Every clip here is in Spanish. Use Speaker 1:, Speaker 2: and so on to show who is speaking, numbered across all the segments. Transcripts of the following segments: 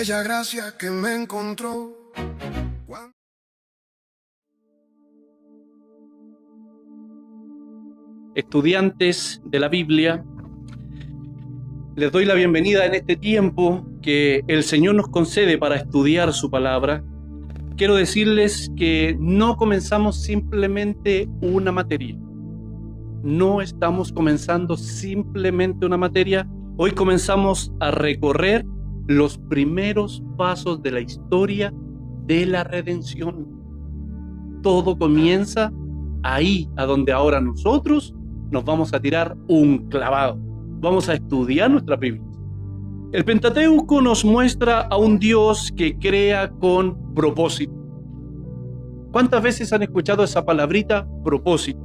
Speaker 1: bella gracia que me encontró.
Speaker 2: Estudiantes de la Biblia, les doy la bienvenida en este tiempo que el Señor nos concede para estudiar su palabra. Quiero decirles que no comenzamos simplemente una materia. No estamos comenzando simplemente una materia. Hoy comenzamos a recorrer los primeros pasos de la historia de la redención. Todo comienza ahí, a donde ahora nosotros nos vamos a tirar un clavado. Vamos a estudiar nuestra Biblia. El Pentateuco nos muestra a un Dios que crea con propósito. ¿Cuántas veces han escuchado esa palabrita propósito?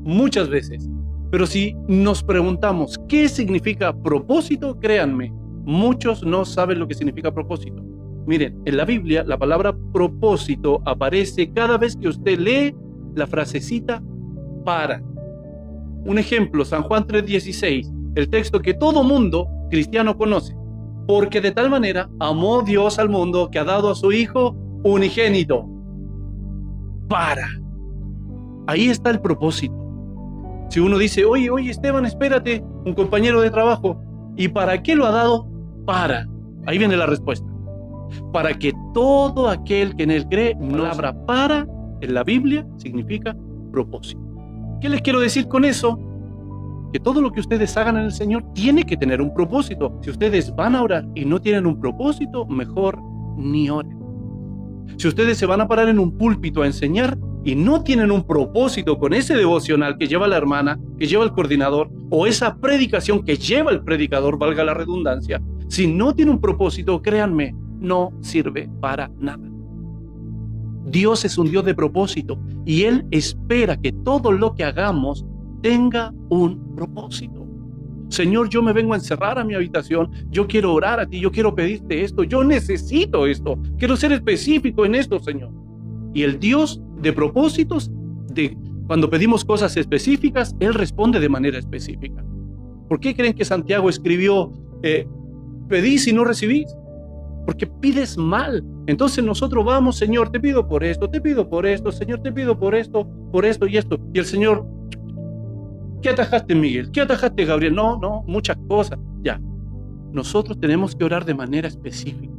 Speaker 2: Muchas veces. Pero si nos preguntamos ¿qué significa propósito? Créanme, muchos no saben lo que significa propósito. Miren, en la Biblia la palabra propósito aparece cada vez que usted lee la frasecita para. Un ejemplo, San Juan 3:16, el texto que todo mundo cristiano conoce. Porque de tal manera amó Dios al mundo que ha dado a su Hijo unigénito. Para. Ahí está el propósito. Si uno dice, oye Esteban, espérate, un compañero de trabajo, ¿y para qué lo ha dado? Para. Ahí viene la respuesta. Para que todo aquel que en él cree, la palabra para en la Biblia significa propósito. ¿Qué les quiero decir con eso? Que todo lo que ustedes hagan en el Señor tiene que tener un propósito. Si ustedes van a orar y no tienen un propósito, mejor ni oren. Si ustedes se van a parar en un púlpito a enseñar y no tienen un propósito con ese devocional que lleva la hermana, que lleva el coordinador, o esa predicación que lleva el predicador, valga la redundancia, si no tiene un propósito, créanme, no sirve para nada. Dios es un Dios de propósito y Él espera que todo lo que hagamos tenga un propósito. Señor, yo me vengo a encerrar a mi habitación, yo quiero orar a ti, yo quiero pedirte esto, yo necesito esto, quiero ser específico en esto, Señor. Y el Dios de propósitos, cuando pedimos cosas específicas, Él responde de manera específica. ¿Por qué creen que Santiago escribió, pedís y no recibís? Porque pides mal. Entonces nosotros vamos, Señor, te pido por esto, Señor, te pido por esto y esto. Y el Señor, ¿qué atajaste, Miguel? ¿Qué atajaste, Gabriel? No, muchas cosas. Ya. Nosotros tenemos que orar de manera específica.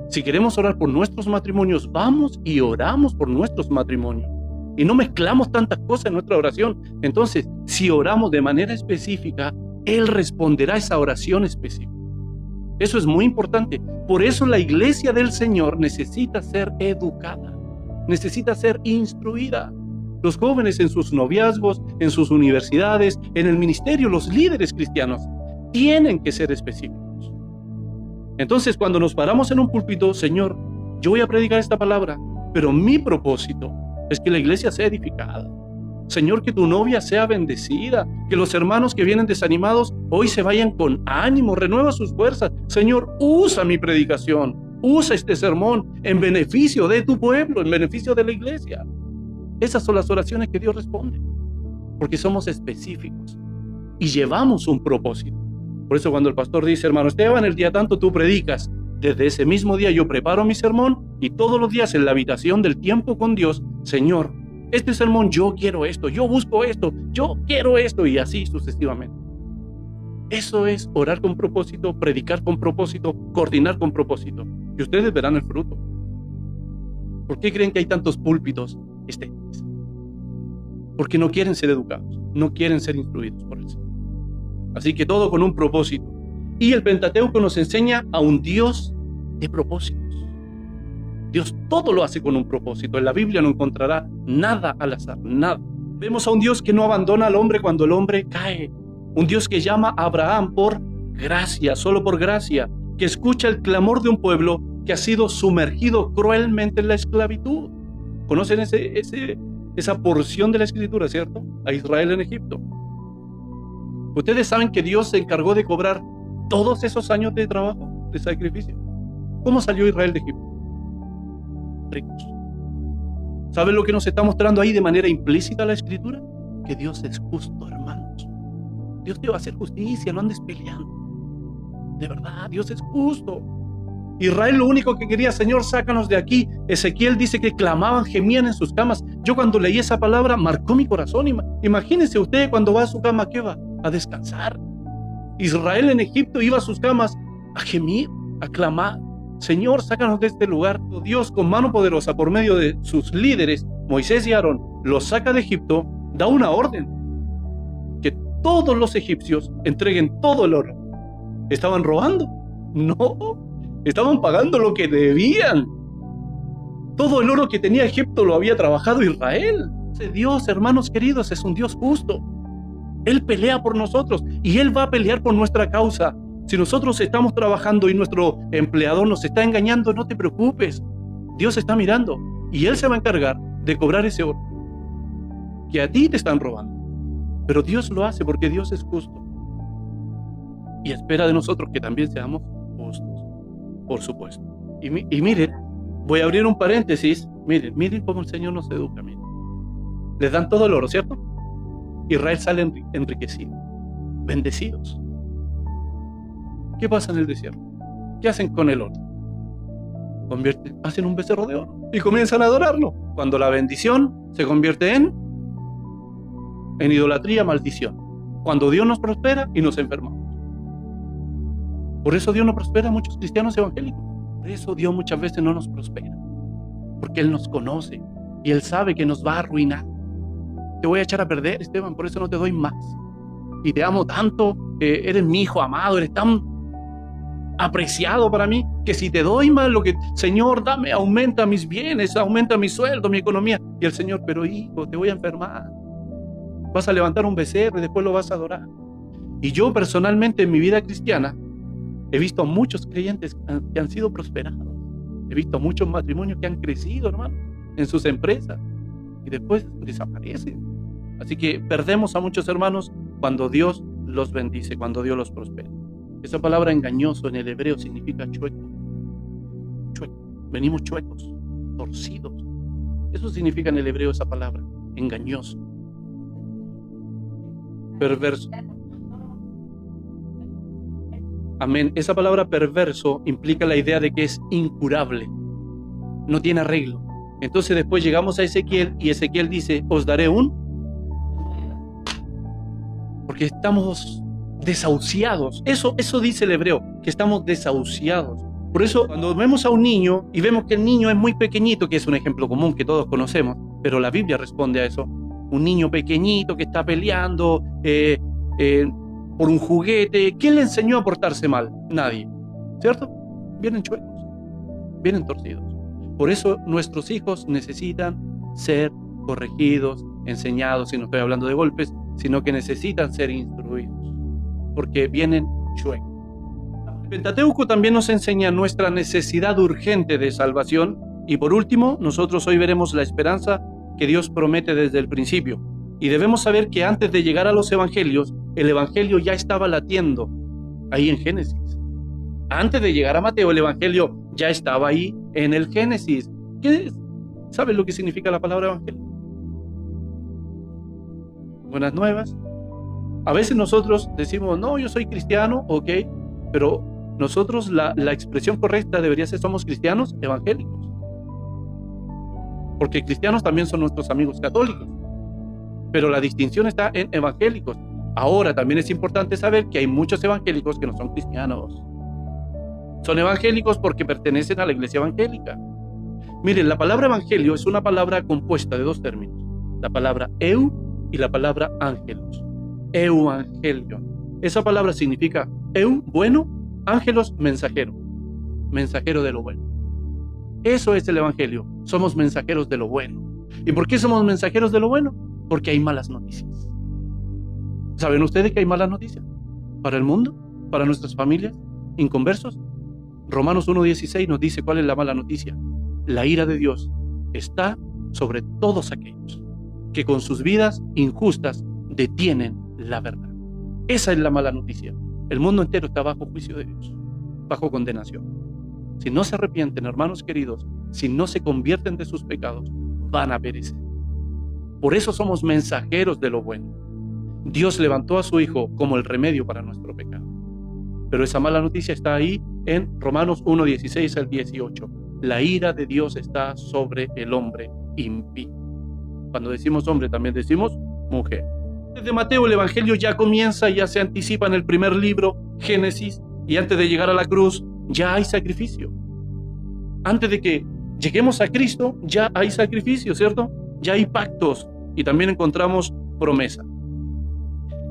Speaker 2: Si queremos orar por nuestros matrimonios, vamos y oramos por nuestros matrimonios. Y no mezclamos tantas cosas en nuestra oración. Entonces, si oramos de manera específica, Él responderá a esa oración específica. Eso es muy importante. Por eso la iglesia del Señor necesita ser educada, necesita ser instruida. Los jóvenes en sus noviazgos, en sus universidades, en el ministerio, los líderes cristianos, tienen que ser específicos. Entonces, cuando nos paramos en un púlpito, Señor, yo voy a predicar esta palabra, pero mi propósito es que la iglesia sea edificada. Señor, que tu novia sea bendecida, que los hermanos que vienen desanimados hoy se vayan con ánimo, renueva sus fuerzas. Señor, usa mi predicación, usa este sermón en beneficio de tu pueblo, en beneficio de la iglesia. Esas son las oraciones que Dios responde, porque somos específicos y llevamos un propósito. Por eso cuando el pastor dice, hermano Esteban, el día tanto tú predicas, desde ese mismo día yo preparo mi sermón y todos los días en la habitación del tiempo con Dios, Señor, este sermón yo quiero esto, yo busco esto, yo quiero esto y así sucesivamente. Eso es orar con propósito, predicar con propósito, coordinar con propósito. Y ustedes verán el fruto. ¿Por qué creen que hay tantos púlpitos estériles? Porque no quieren ser educados, no quieren ser instruidos por el Señor. Así que todo con un propósito. Y el Pentateuco nos enseña a un Dios de propósitos. Dios todo lo hace con un propósito. En la Biblia no encontrará nada al azar, nada. Vemos a un Dios que no abandona al hombre cuando el hombre cae. Un Dios que llama a Abraham por gracia, solo por gracia. Que escucha el clamor de un pueblo que ha sido sumergido cruelmente en la esclavitud. ¿Conocen esa porción de la Escritura, cierto? A Israel en Egipto. Ustedes saben que Dios se encargó de cobrar todos esos años de trabajo, de sacrificio. ¿Cómo salió Israel de Egipto? Ricos. ¿Saben lo que nos está mostrando ahí de manera implícita la Escritura? Que Dios es justo, hermanos. Dios te va a hacer justicia, no andes peleando. De verdad, Dios es justo. Israel lo único que quería, Señor, sácanos de aquí. Ezequiel dice que clamaban, gemían en sus camas. Yo cuando leí esa palabra marcó mi corazón. Imagínense usted cuando va a su cama, ¿qué va? A descansar. Israel en Egipto iba a sus camas a gemir, a clamar. Señor, sácanos de este lugar. Dios con mano poderosa por medio de sus líderes, Moisés y Aarón, los saca de Egipto, da una orden. Que todos los egipcios entreguen todo el oro. ¿Estaban robando? No. Estaban pagando lo que debían. Todo el oro que tenía Egipto lo había trabajado Israel. Ese Dios, hermanos queridos, es un Dios justo. Él pelea por nosotros y Él va a pelear por nuestra causa. Si nosotros estamos trabajando y nuestro empleador nos está engañando, no te preocupes. Dios está mirando y Él se va a encargar de cobrar ese oro que a ti te están robando. Pero Dios lo hace porque Dios es justo. Y espera de nosotros que también seamos justos. Por supuesto. Y miren, voy a abrir un paréntesis. Miren cómo el Señor nos educa. Miren. Les dan todo el oro, ¿cierto? Israel sale enriquecido, bendecidos. ¿Qué pasa en el desierto? ¿Qué hacen con el oro? Hacen un becerro de oro y comienzan a adorarlo. Cuando la bendición se convierte en idolatría, maldición. Cuando Dios nos prospera y nos enfermamos. Por eso Dios no prospera a muchos cristianos evangélicos. Por eso Dios muchas veces no nos prospera. Porque Él nos conoce y Él sabe que nos va a arruinar. Te voy a echar a perder, Esteban, por eso no te doy más. Y te amo tanto, eres mi hijo amado, eres tan apreciado para mí, que si te doy más, lo que, Señor, dame, aumenta mis bienes, aumenta mi sueldo, mi economía. Y el Señor, pero hijo, te voy a enfermar. Vas a levantar un becerro y después lo vas a adorar. Y yo personalmente en mi vida cristiana, he visto a muchos creyentes que han sido prosperados. He visto a muchos matrimonios que han crecido, hermano, en sus empresas y después desaparecen. Así que perdemos a muchos hermanos cuando Dios los bendice, cuando Dios los prospera. Esa palabra engañoso en el hebreo significa chueco. Chueco. Venimos chuecos, torcidos. Eso significa en el hebreo esa palabra, engañoso. Perverso. Amén. Esa palabra perverso implica la idea de que es incurable, no tiene arreglo. Entonces después llegamos a Ezequiel y Ezequiel dice, os daré porque estamos desahuciados. Eso dice el hebreo, que estamos desahuciados. Por eso cuando vemos a un niño y vemos que el niño es muy pequeñito, que es un ejemplo común que todos conocemos, pero la Biblia responde a eso. Un niño pequeñito que está peleando, por un juguete. ¿Quién le enseñó a portarse mal? Nadie, ¿cierto? Vienen chuecos, vienen torcidos. Por eso nuestros hijos necesitan ser corregidos, enseñados, y no estoy hablando de golpes, sino que necesitan ser instruidos, porque vienen chuecos. El Pentateuco también nos enseña nuestra necesidad urgente de salvación, y por último, nosotros hoy veremos la esperanza que Dios promete desde el principio. Y debemos saber que antes de llegar a los evangelios, el evangelio ya estaba latiendo ahí en Génesis. Antes de llegar a Mateo, el evangelio ya estaba ahí en el Génesis. ¿Qué es? ¿Sabes lo que significa la palabra evangelio? Buenas nuevas. A veces nosotros decimos, no, yo soy cristiano, ok, pero nosotros la expresión correcta debería ser somos cristianos evangélicos. Porque cristianos también son nuestros amigos católicos. Pero la distinción está en evangélicos. Ahora también es importante saber que hay muchos evangélicos que no son cristianos. Son evangélicos porque pertenecen a la iglesia evangélica. Miren, la palabra evangelio es una palabra compuesta de dos términos. La palabra eu y la palabra ángelos. Euangelion. Esa palabra significa eu, bueno, ángelos, mensajero. Mensajero de lo bueno. Eso es el evangelio. Somos mensajeros de lo bueno. ¿Y por qué somos mensajeros de lo bueno? Porque hay malas noticias. ¿Saben ustedes que hay malas noticias? Para el mundo, para nuestras familias, inconversos. Romanos 1:16 nos dice cuál es la mala noticia. La ira de Dios está sobre todos aquellos que con sus vidas injustas detienen la verdad. Esa es la mala noticia. El mundo entero está bajo juicio de Dios, bajo condenación. Si no se arrepienten, hermanos queridos, si no se convierten de sus pecados, van a perecer. Por eso somos mensajeros de lo bueno. Dios levantó a su Hijo como el remedio para nuestro pecado. Pero esa mala noticia está ahí en Romanos 1, 16 al 18. La ira de Dios está sobre el hombre impío. Cuando decimos hombre, también decimos mujer. Desde Mateo el Evangelio ya comienza, ya se anticipa en el primer libro, Génesis, y antes de llegar a la cruz, ya hay sacrificio. Antes de que lleguemos a Cristo, ya hay sacrificio, ¿cierto? Ya hay pactos y también encontramos promesa.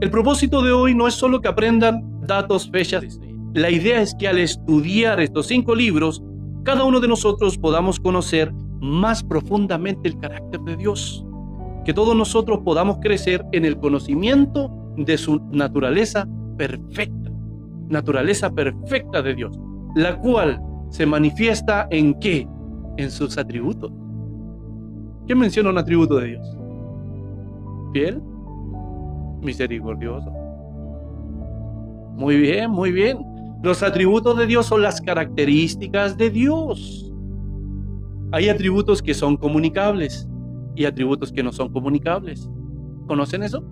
Speaker 2: El propósito de hoy no es solo que aprendan datos, fechas. La idea es que al estudiar estos 5 libros, cada uno de nosotros podamos conocer más profundamente el carácter de Dios. Que todos nosotros podamos crecer en el conocimiento de su naturaleza perfecta de Dios, la cual se manifiesta ¿en qué? En sus atributos. ¿Qué menciona un atributo de Dios? Fiel, misericordioso. Muy bien, muy bien. Los atributos de Dios son las características de Dios. Hay atributos que son comunicables y atributos que no son comunicables. ¿Conocen eso?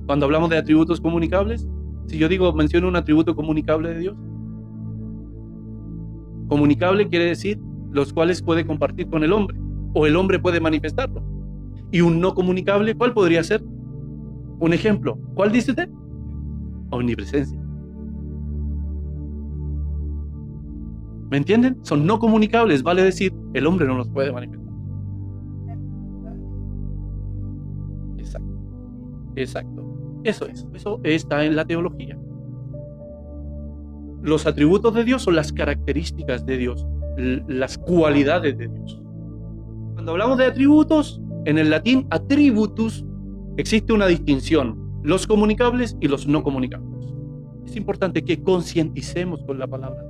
Speaker 2: Cuando hablamos de atributos comunicables, si yo menciono un atributo comunicable de Dios, comunicable quiere decir los cuales puede compartir con el hombre, o el hombre puede manifestarlo. Y un no comunicable, ¿cuál podría ser? Un ejemplo, ¿cuál dice usted? Omnipresencia. ¿Me entienden? Son no comunicables, vale decir, el hombre no los puede manifestar. Exacto. Eso está en la teología. Los atributos de Dios son las características de Dios, las cualidades de Dios. Cuando hablamos de atributos, en el latín attributus, existe una distinción, los comunicables y los no comunicables. Es importante que concienticemos con la palabra.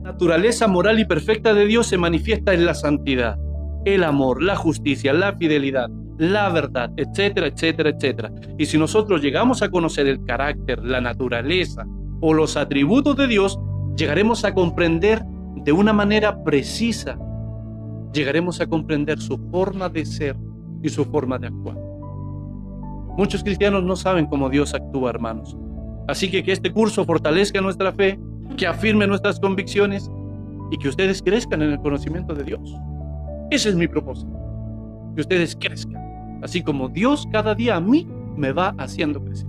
Speaker 2: La naturaleza moral y perfecta de Dios se manifiesta en la santidad, el amor, la justicia, la fidelidad, la verdad, etcétera, etcétera, etcétera. Y si nosotros llegamos a conocer el carácter, la naturaleza o los atributos de Dios, llegaremos a comprender de una manera precisa, llegaremos a comprender su forma de ser y su forma de actuar. Muchos cristianos no saben cómo Dios actúa, hermanos. Así que este curso fortalezca nuestra fe, que afirme nuestras convicciones y que ustedes crezcan en el conocimiento de Dios. Ese es mi propósito, que ustedes crezcan, así como Dios cada día a mí me va haciendo crecer.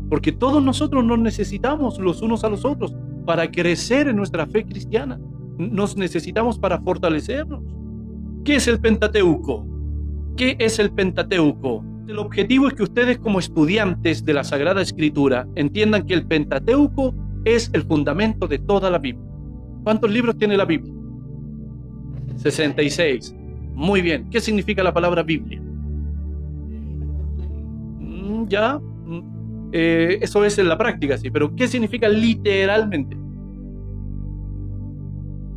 Speaker 2: Porque todos nosotros nos necesitamos los unos a los otros para crecer en nuestra fe cristiana. Nos necesitamos para fortalecernos. ¿Qué es el Pentateuco? ¿Qué es el Pentateuco? El objetivo es que ustedes, como estudiantes de la Sagrada Escritura, entiendan que el Pentateuco es el fundamento de toda la Biblia. ¿Cuántos libros tiene la Biblia? 66. Muy bien. ¿Qué significa la palabra Biblia? Eso es en la práctica, sí, pero ¿qué significa literalmente?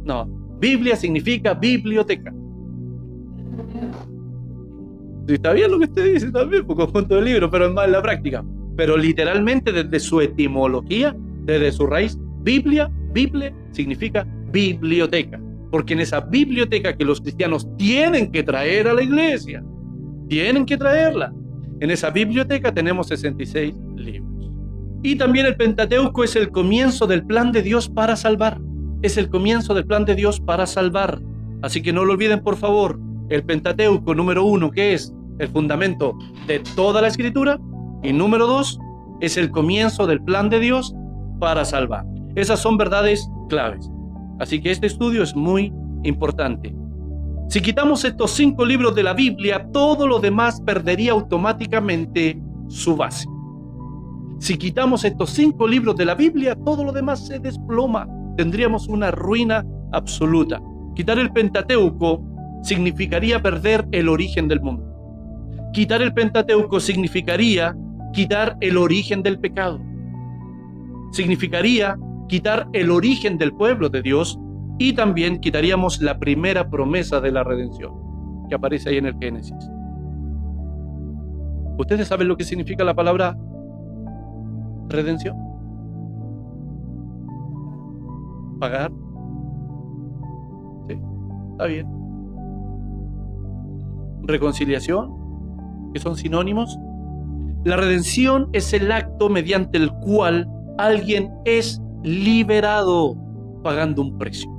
Speaker 2: No, Biblia significa biblioteca. Sí, está bien lo que usted dice también, por conjunto de libros, pero es más en la práctica. Pero literalmente, desde su etimología, desde su raíz, Biblia significa biblioteca. Porque en esa biblioteca que los cristianos tienen que traer a la iglesia, tienen que traerla. En esa biblioteca tenemos 66 libros. Y también el Pentateuco es el comienzo del plan de Dios para salvar. Es el comienzo del plan de Dios para salvar. Así que no lo olviden, por favor. El Pentateuco, número 1, que es el fundamento de toda la Escritura. Y número 2, es el comienzo del plan de Dios para salvar. Esas son verdades claves. Así que este estudio es muy importante. Si quitamos estos 5 libros de la Biblia, todo lo demás perdería automáticamente su base. Si quitamos estos 5 libros de la Biblia, todo lo demás se desploma. Tendríamos una ruina absoluta. Quitar el Pentateuco significaría perder el origen del mundo. Quitar el Pentateuco significaría quitar el origen del pecado. Significaría quitar el origen del pueblo de Dios y también quitaríamos la primera promesa de la redención que aparece ahí en el Génesis. ¿Ustedes saben lo que significa la palabra redención? ¿Pagar? Sí, está bien. ¿Reconciliación? ¿Que son sinónimos? La redención es el acto mediante el cual alguien es liberado pagando un precio.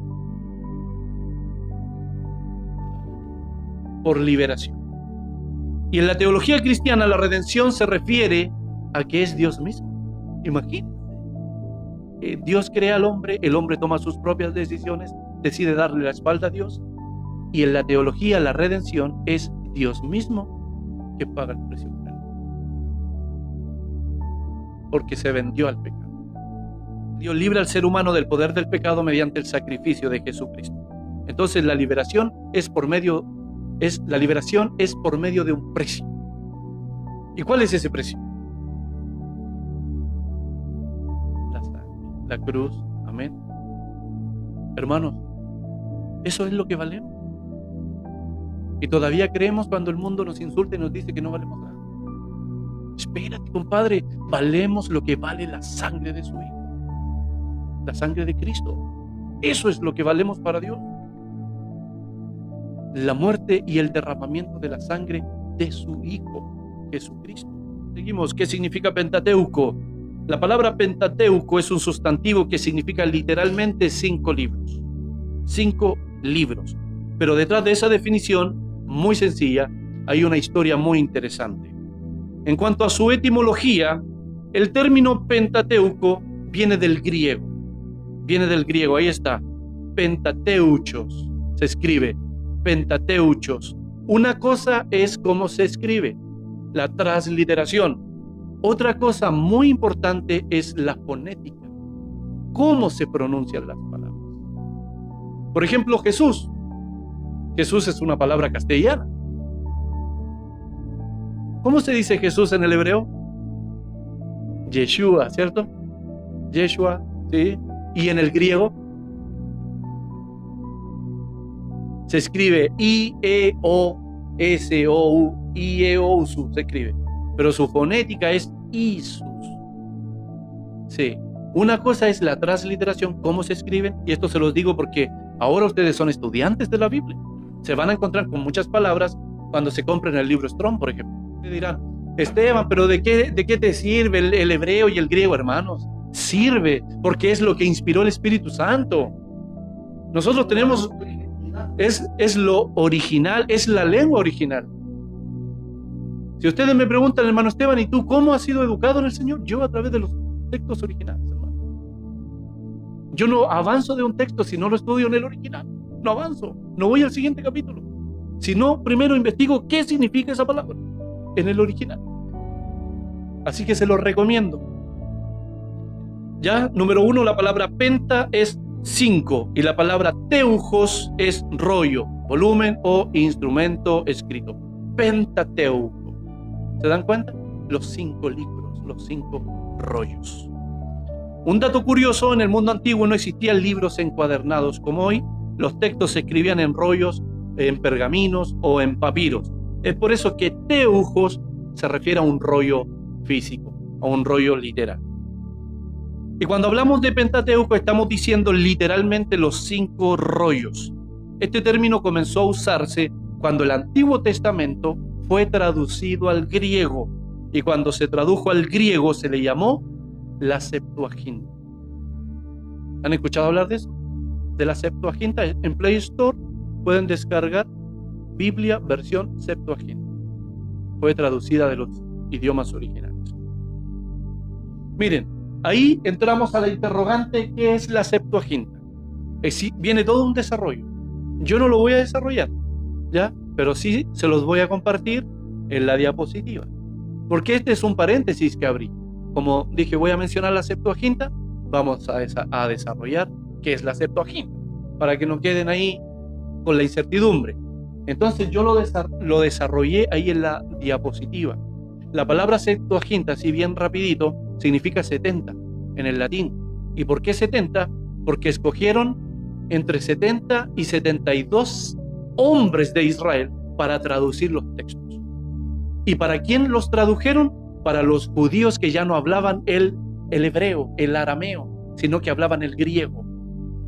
Speaker 2: Por liberación. Y en la teología cristiana la redención se refiere a que es Dios mismo. Imagínense. Dios crea al hombre, el hombre toma sus propias decisiones, decide darle la espalda a Dios, y en la teología la redención es Dios mismo que paga el precio por él. Porque se vendió al pecado. Dios libra al ser humano del poder del pecado mediante el sacrificio de Jesucristo. Entonces la liberación es por medio de un precio. ¿Y cuál es ese precio? La cruz, amén. Hermanos, eso es lo que valemos. Y todavía creemos cuando el mundo nos insulta y nos dice que no valemos nada. Espérate, compadre, valemos lo que vale la sangre de su Hijo, la sangre de Cristo. Eso es lo que valemos para Dios. La muerte y el derramamiento de la sangre de su Hijo, Jesucristo. Seguimos. ¿Qué significa Pentateuco? La palabra Pentateuco es un sustantivo que significa literalmente 5 libros. 5 libros. Pero detrás de esa definición, muy sencilla, hay una historia muy interesante. En cuanto a su etimología, el término Pentateuco viene del griego. Ahí está. Pentateuchos. Se escribe Pentateuchos. Una cosa es cómo se escribe, la transliteración. Otra cosa muy importante es la fonética, cómo se pronuncian las palabras. Por ejemplo, Jesús. Jesús es una palabra castellana. ¿Cómo se dice Jesús en el hebreo? Yeshua, ¿cierto? Yeshua, ¿sí? Y en el griego se escribe I-E-O-S-O-U, I-E-O-U-S-U, se escribe. Pero su fonética es Isus. Sí. Una cosa es la transliteración, cómo se escriben, y esto se los digo porque ahora ustedes son estudiantes de la Biblia. Se van a encontrar con muchas palabras cuando se compren el libro Strong, por ejemplo. Ustedes dirán, Esteban, pero ¿de qué te sirve el hebreo y el griego, hermanos? Sirve porque es lo que inspiró el Espíritu Santo. Nosotros tenemos, es lo original, es la lengua original. Si ustedes me preguntan, hermano Esteban, ¿y tú cómo has sido educado en el Señor? Yo a través de los textos originales, hermano. Yo no avanzo de un texto si no lo estudio en el original. No avanzo, no voy al siguiente capítulo. Sino primero investigo qué significa esa palabra en el original. Así que se lo recomiendo. Ya, número 1, la palabra penta es 5 y la palabra teujos es rollo, volumen o instrumento escrito. Pentateuco. ¿Se dan cuenta? Los 5 libros, los 5 rollos. Un dato curioso, en el mundo antiguo no existían libros encuadernados como hoy. Los textos se escribían en rollos, en pergaminos o en papiros. Es por eso que teujos se refiere a un rollo físico, a un rollo literal. Y cuando hablamos de Pentateuco estamos diciendo literalmente los 5 rollos. Este término comenzó a usarse cuando el Antiguo Testamento fue traducido al griego, y cuando se tradujo al griego se le llamó la Septuaginta. ¿Han escuchado hablar de eso? De la Septuaginta. En Play Store pueden descargar Biblia versión Septuaginta. Fue traducida de los idiomas originales. Miren, ahí entramos a la interrogante: ¿qué es la Septuaginta? Viene todo un desarrollo. Yo no lo voy a desarrollar, ¿ya? Pero sí se los voy a compartir en la diapositiva. Porque este es un paréntesis que abrí. Como dije, voy a mencionar la Septuaginta, vamos a desarrollar qué es la Septuaginta, para que no queden ahí con la incertidumbre. Entonces yo lo desarrollé ahí en la diapositiva. La palabra Septuaginta, así bien rapidito, significa 70 en el latín. ¿Y por qué 70? Porque escogieron entre 70 y 72 hombres de Israel para traducir los textos. ¿Y para quién los tradujeron? Para los judíos que ya no hablaban el hebreo, el arameo, sino que hablaban el griego,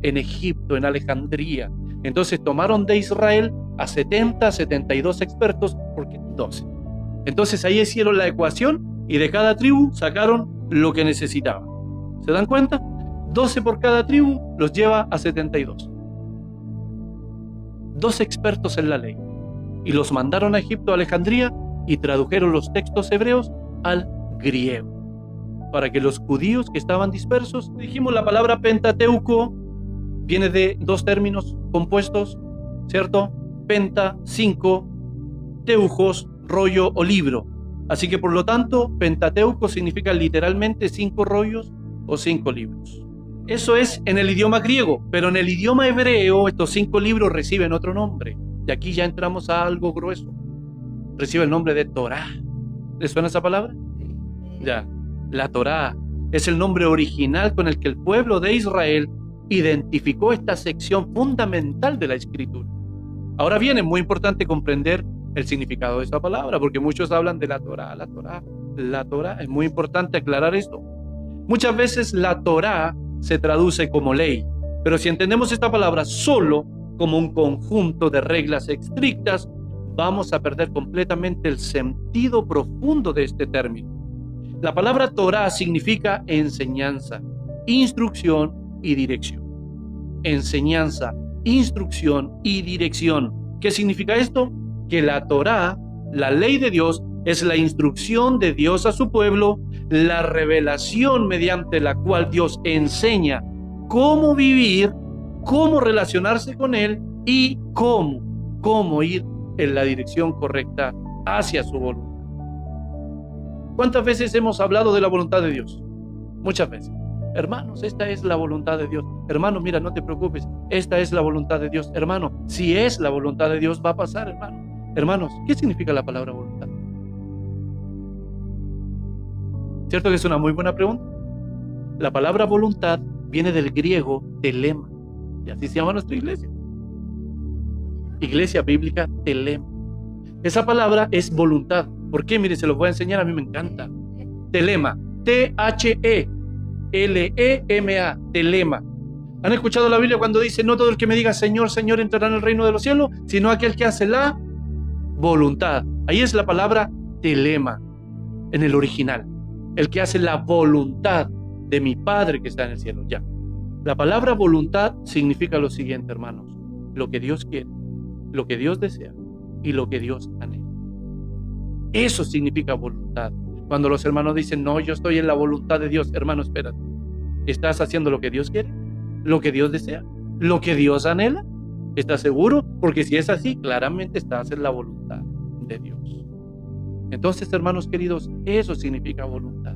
Speaker 2: en Egipto, en Alejandría. Entonces tomaron de Israel a 70, 72 expertos, porque 12. Entonces ahí hicieron la ecuación y de cada tribu sacaron lo que necesitaban. ¿Se dan cuenta? 12 por cada tribu, los lleva a 72. 2 expertos en la ley. Y los mandaron a Egipto, a Alejandría, y tradujeron los textos hebreos al griego, para que los judíos que estaban dispersos, dijimos la palabra Pentateuco, viene de 2 términos compuestos, ¿cierto? Penta, 5, teujos, rollo o libro. Así que por lo tanto, Pentateuco significa literalmente 5 rollos o 5 libros. Eso es en el idioma griego, pero en el idioma hebreo estos 5 libros reciben otro nombre. Y aquí ya entramos a algo grueso. Recibe el nombre de Torá. ¿Les suena esa palabra? Ya. La Torá es el nombre original con el que el pueblo de Israel identificó esta sección fundamental de la Escritura. Ahora bien, es muy importante comprender el significado de esta palabra, porque muchos hablan de la Torá, la Torá, la Torá. Es muy importante aclarar esto. Muchas veces la Torá se traduce como ley, pero si entendemos esta palabra solo como un conjunto de reglas estrictas, vamos a perder completamente el sentido profundo de este término. La palabra Torá significa enseñanza, instrucción y dirección. Enseñanza, instrucción y dirección. ¿Qué significa esto? Que la Torá, la ley de Dios, es la instrucción de Dios a su pueblo, la revelación mediante la cual Dios enseña cómo vivir, cómo relacionarse con Él y cómo ir en la dirección correcta hacia su voluntad. ¿Cuántas veces hemos hablado de la voluntad de Dios? Muchas veces. Hermanos, esta es la voluntad de Dios. Hermano, mira, no te preocupes. Esta es la voluntad de Dios. Hermano, si es la voluntad de Dios, va a pasar, hermano. Hermanos, ¿qué significa la palabra voluntad? ¿Cierto que es una muy buena pregunta? La palabra voluntad viene del griego telema. Y así se llama nuestra iglesia. Iglesia Bíblica Telema. Esa palabra es voluntad. ¿Por qué? Mire, se los voy a enseñar, a mí me encanta. Telema, T-H-E-L-E-M-A, telema. ¿Han escuchado la Biblia cuando dice, no todo el que me diga Señor, Señor entrará en el reino de los cielos, sino aquel que hace la voluntad? Ahí es la palabra telema, en el original. El que hace la voluntad de mi Padre que está en el cielo. Ya. La palabra voluntad significa lo siguiente, hermanos. Lo que Dios quiere, lo que Dios desea y lo que Dios anhela. Eso significa voluntad. Cuando los hermanos dicen, no, yo estoy en la voluntad de Dios, hermano, espérate. ¿Estás haciendo lo que Dios quiere? ¿Lo que Dios desea? ¿Lo que Dios anhela? ¿Estás seguro? Porque si es así, claramente estás en la voluntad de Dios. Entonces, hermanos queridos, eso significa voluntad.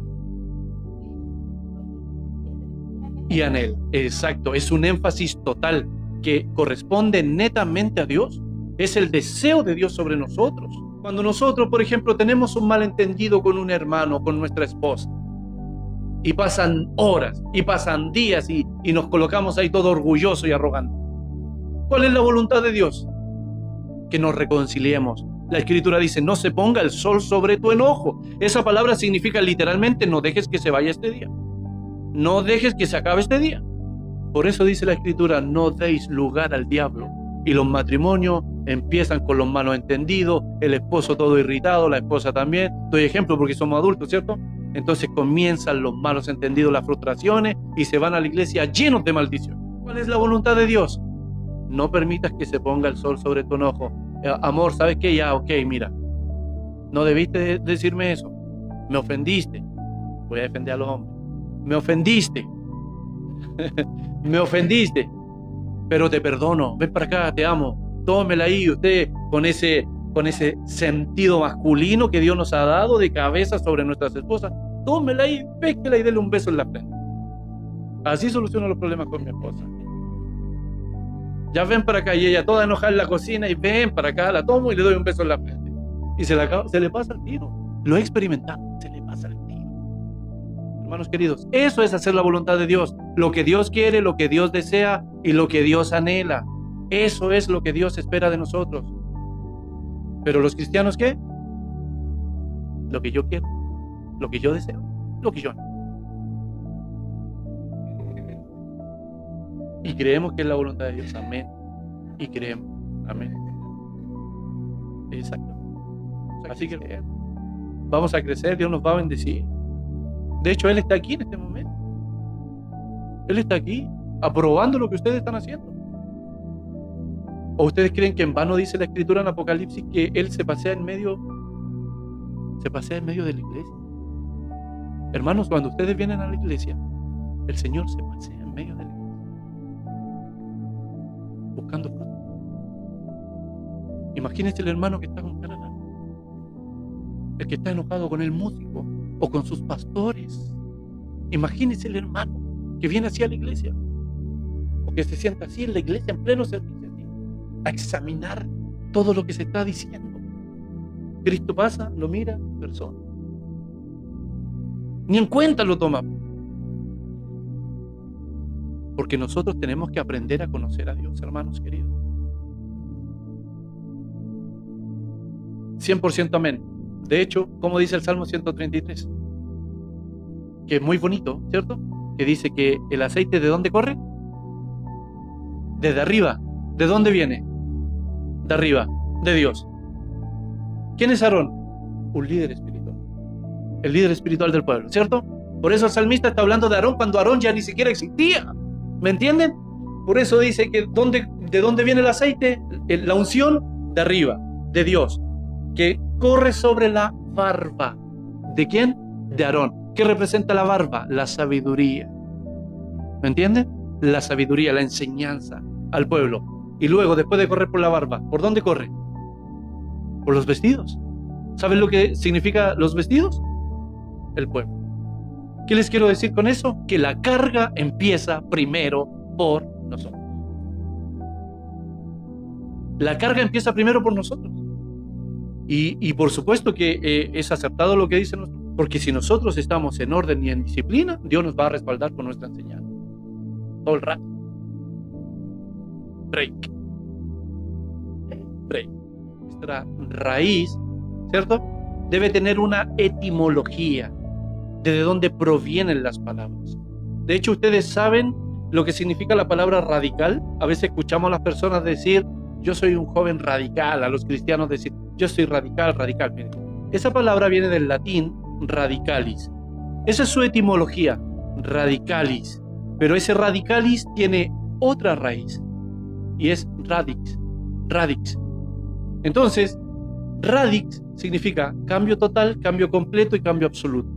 Speaker 2: Y anhela, exacto, es un énfasis total que corresponde netamente a Dios. Es el deseo de Dios sobre nosotros. Cuando nosotros, por ejemplo, tenemos un malentendido con un hermano, con nuestra esposa, y pasan horas, y pasan días, y nos colocamos ahí todo orgulloso y arrogante. ¿Cuál es la voluntad de Dios? Que nos reconciliemos. La Escritura dice, no se ponga el sol sobre tu enojo. Esa palabra significa literalmente, no dejes que se vaya este día. No dejes que se acabe este día. Por eso dice la Escritura, no deis lugar al diablo. Y los matrimonios empiezan con los malos entendidos, el esposo todo irritado, la esposa también. Doy ejemplo porque somos adultos, ¿cierto? Entonces comienzan los malos entendidos, las frustraciones, y se van a la iglesia llenos de maldición. ¿Cuál es la voluntad de Dios? No permitas que se ponga el sol sobre tu enojo. Amor, ¿sabes qué? Ya, ok, mira. No debiste decirme eso. Me ofendiste. Voy a defender a los hombres. Me ofendiste. Me ofendiste. Pero te perdono. Ven para acá, te amo. Tómela ahí, usted, con ese sentido masculino que Dios nos ha dado de cabeza sobre nuestras esposas. Tómela ahí, pésquela y dele un beso en la frente. Así soluciono los problemas con mi esposa. Ya ven para acá, y ella toda enojada en la cocina, y ven para acá, la tomo y le doy un beso en la frente. Y se le pasa el tiro. Lo he experimentado, se le pasa el tiro. Hermanos queridos, eso es hacer la voluntad de Dios. Lo que Dios quiere, lo que Dios desea y lo que Dios anhela. Eso es lo que Dios espera de nosotros. Pero los cristianos, ¿qué? Lo que yo quiero, lo que yo deseo, lo que yo anhelo. Y creemos que es la voluntad de Dios. Amén. Y creemos. Amén. Exacto. Así que vamos a crecer. Dios nos va a bendecir. De hecho, Él está aquí en este momento. Él está aquí, aprobando lo que ustedes están haciendo. ¿O ustedes creen que en vano dice la Escritura en Apocalipsis que Él se pasea en medio de la iglesia? Hermanos, cuando ustedes vienen a la iglesia, el Señor se pasea en medio de la iglesia, buscando fruto. Imagínense el hermano que está con cara larga, el que está enojado con el músico o con sus pastores. Imagínense el hermano que viene así a la iglesia, o que se sienta así en la iglesia en pleno servicio, así, a examinar todo lo que se está diciendo. Cristo pasa, lo mira, persona. Ni en cuenta lo toma. Porque nosotros tenemos que aprender a conocer a Dios, hermanos queridos. 100% amén. De hecho, como dice el Salmo 133, que es muy bonito, ¿cierto? Que dice que el aceite, ¿de dónde corre? Desde arriba. ¿De dónde viene? De arriba, de Dios. ¿Quién es Aarón? Un líder espiritual. El líder espiritual del pueblo, ¿cierto? Por eso el salmista está hablando de Aarón cuando Aarón ya ni siquiera existía. ¿Me entienden? Por eso dice que ¿de dónde viene el aceite? La unción de arriba, de Dios, que corre sobre la barba. ¿De quién? De Aarón. ¿Qué representa la barba? La sabiduría. ¿Me entienden? La sabiduría, la enseñanza al pueblo. Y luego, después de correr por la barba, ¿por dónde corre? Por los vestidos. ¿Saben lo que significa los vestidos? El pueblo. ¿Qué les quiero decir con eso? Que la carga empieza primero por nosotros. La carga empieza primero por nosotros. Y por supuesto que es acertado lo que dicen nosotros, porque si nosotros estamos en orden y en disciplina, Dios nos va a respaldar con nuestra enseñanza. Todo el rato. Break. Nuestra raíz, ¿cierto? Debe tener una etimología. ¿De dónde provienen las palabras? De hecho, ustedes saben lo que significa la palabra radical. A veces escuchamos a las personas decir, yo soy un joven radical, a los cristianos decir, yo soy radical. Miren, esa palabra viene del latín radicalis. Esa es su etimología, radicalis. Pero ese radicalis tiene otra raíz y es radix. Entonces, radix significa cambio total, cambio completo y cambio absoluto.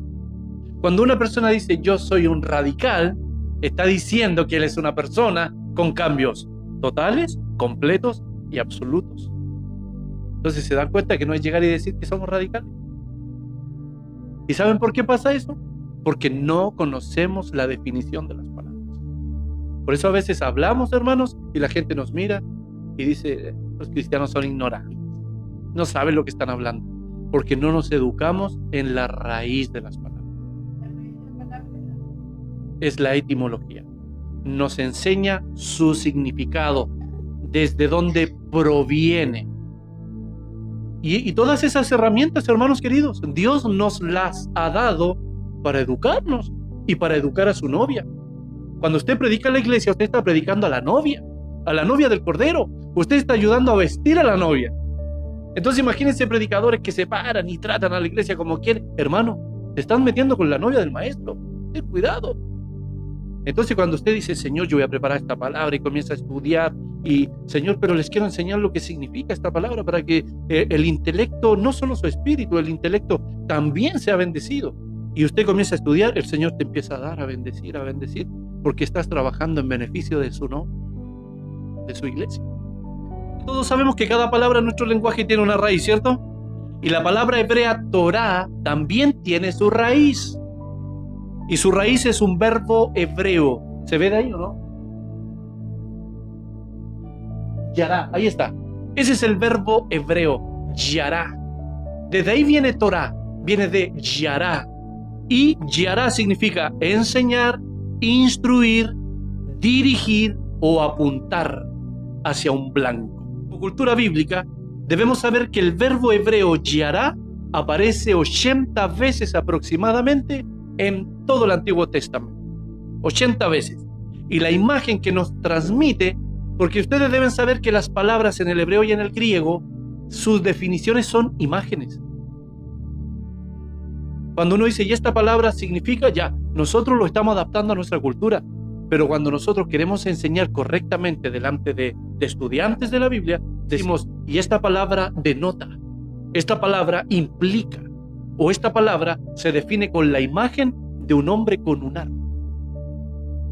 Speaker 2: Cuando una persona dice yo soy un radical, está diciendo que él es una persona con cambios totales, completos y absolutos. Entonces se dan cuenta que no es llegar y decir que somos radicales. ¿Y saben por qué pasa eso? Porque no conocemos la definición de las palabras. Por eso a veces hablamos, hermanos, y la gente nos mira y dice, los cristianos son ignorantes, no saben lo que están hablando, porque no nos educamos en la raíz de las palabras. Es la etimología. Nos enseña su significado, desde dónde proviene. Y todas esas herramientas, hermanos queridos, Dios nos las ha dado para educarnos y para educar a su novia. Cuando usted predica en la iglesia, usted está predicando a la novia del Cordero. Usted está ayudando a vestir a la novia. Entonces imagínense predicadores que se paran y tratan a la iglesia como quieren. Hermano, te están metiendo con la novia del maestro. Ten cuidado. Entonces cuando usted dice, Señor, yo voy a preparar esta palabra y comienza a estudiar y, Señor, pero les quiero enseñar lo que significa esta palabra para que el intelecto, no solo su espíritu, el intelecto también sea bendecido. Y usted comienza a estudiar, el Señor te empieza a dar, a bendecir, porque estás trabajando en beneficio de su nombre, de su iglesia. Todos sabemos que cada palabra en nuestro lenguaje tiene una raíz, ¿cierto? Y la palabra hebrea Torah también tiene su raíz. Y su raíz es un verbo hebreo. ¿Se ve de ahí o no? Yará, ahí está. Ese es el verbo hebreo, yará. Desde ahí viene Torah, viene de yará. Y yará significa enseñar, instruir, dirigir o apuntar hacia un blanco. Como cultura bíblica, debemos saber que el verbo hebreo yará aparece 80 veces aproximadamente en todo el Antiguo Testamento. 80 veces. Y la imagen que nos transmite, porque ustedes deben saber que las palabras en el hebreo y en el griego, sus definiciones son imágenes. Cuando uno dice, y esta palabra significa, ya, nosotros lo estamos adaptando a nuestra cultura. Pero cuando nosotros queremos enseñar correctamente delante de estudiantes de la Biblia, decimos, y esta palabra denota, esta palabra implica, o esta palabra se define con la imagen de un hombre con un arco.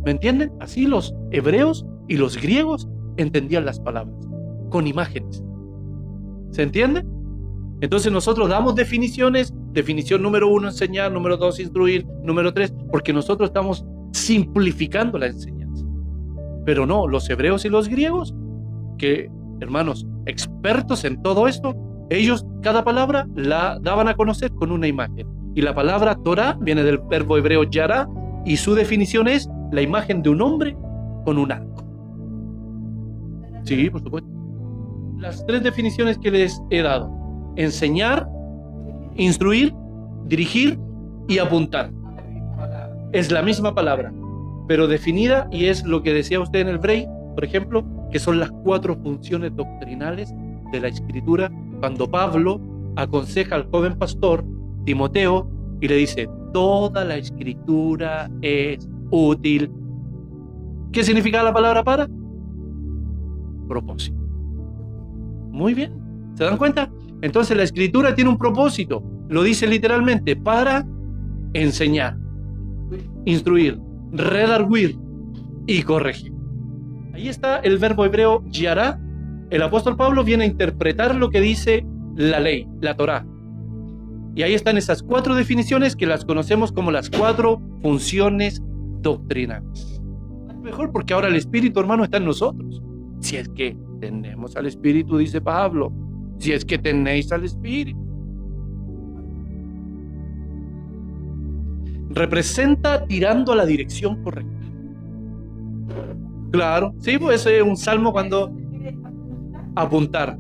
Speaker 2: ¿Me entienden? Así los hebreos y los griegos entendían las palabras, con imágenes. ¿Se entiende? Entonces nosotros damos definiciones, definición número 1, enseñar, número 2, instruir, número 3, porque nosotros estamos simplificando la enseñanza. Pero no, los hebreos y los griegos, que, hermanos, expertos en todo esto, ellos cada palabra la daban a conocer con una imagen. Y la palabra Torah viene del verbo hebreo yará, y su definición es la imagen de un hombre con un arco. Sí, por supuesto. Las 3 definiciones que les he dado: enseñar, instruir, dirigir y apuntar. Es la misma palabra, pero definida, y es lo que decía usted en el break, por ejemplo, que son las 4 funciones doctrinales de la Escritura, cuando Pablo aconseja al joven pastor Timoteo y le dice, toda la Escritura es útil. ¿Qué significa la palabra para? Propósito. Muy bien, ¿se dan cuenta? Entonces la Escritura tiene un propósito, lo dice literalmente, para enseñar, instruir, redarguir y corregir. Ahí está el verbo hebreo yará. El apóstol Pablo viene a interpretar lo que dice la ley, la Torá. Y ahí están esas 4 definiciones que las conocemos como las 4 funciones doctrinales. Mejor porque ahora el Espíritu, hermano, está en nosotros. Si es que tenemos al Espíritu, dice Pablo. Si es que tenéis al Espíritu. Representa tirando a la dirección correcta. Claro, sí, pues es un salmo cuando apuntar.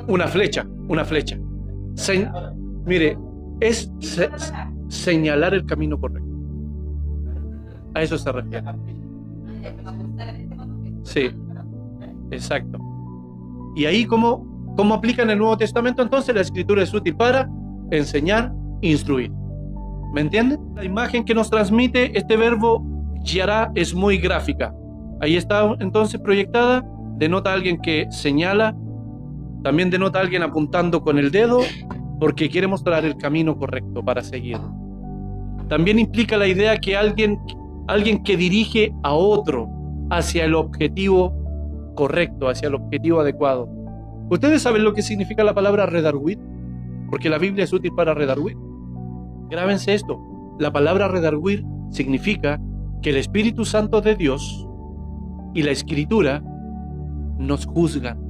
Speaker 2: Una flecha. Mire, es señalar el camino correcto. A eso se refiere. Sí, exacto. Y ahí, ¿cómo aplica en el Nuevo Testamento? Entonces la Escritura es útil para enseñar, instruir. ¿Me entienden? La imagen que nos transmite este verbo yará es muy gráfica. Ahí está entonces proyectada. Denota a alguien que señala. También denota a alguien apuntando con el dedo porque quiere mostrar el camino correcto para seguir. También implica la idea que alguien que dirige a otro hacia el objetivo correcto, hacia el objetivo adecuado. ¿Ustedes saben lo que significa la palabra redarguir? Porque la Biblia es útil para redarguir. Grábense esto. La palabra redarguir significa que el Espíritu Santo de Dios y la Escritura nos juzgan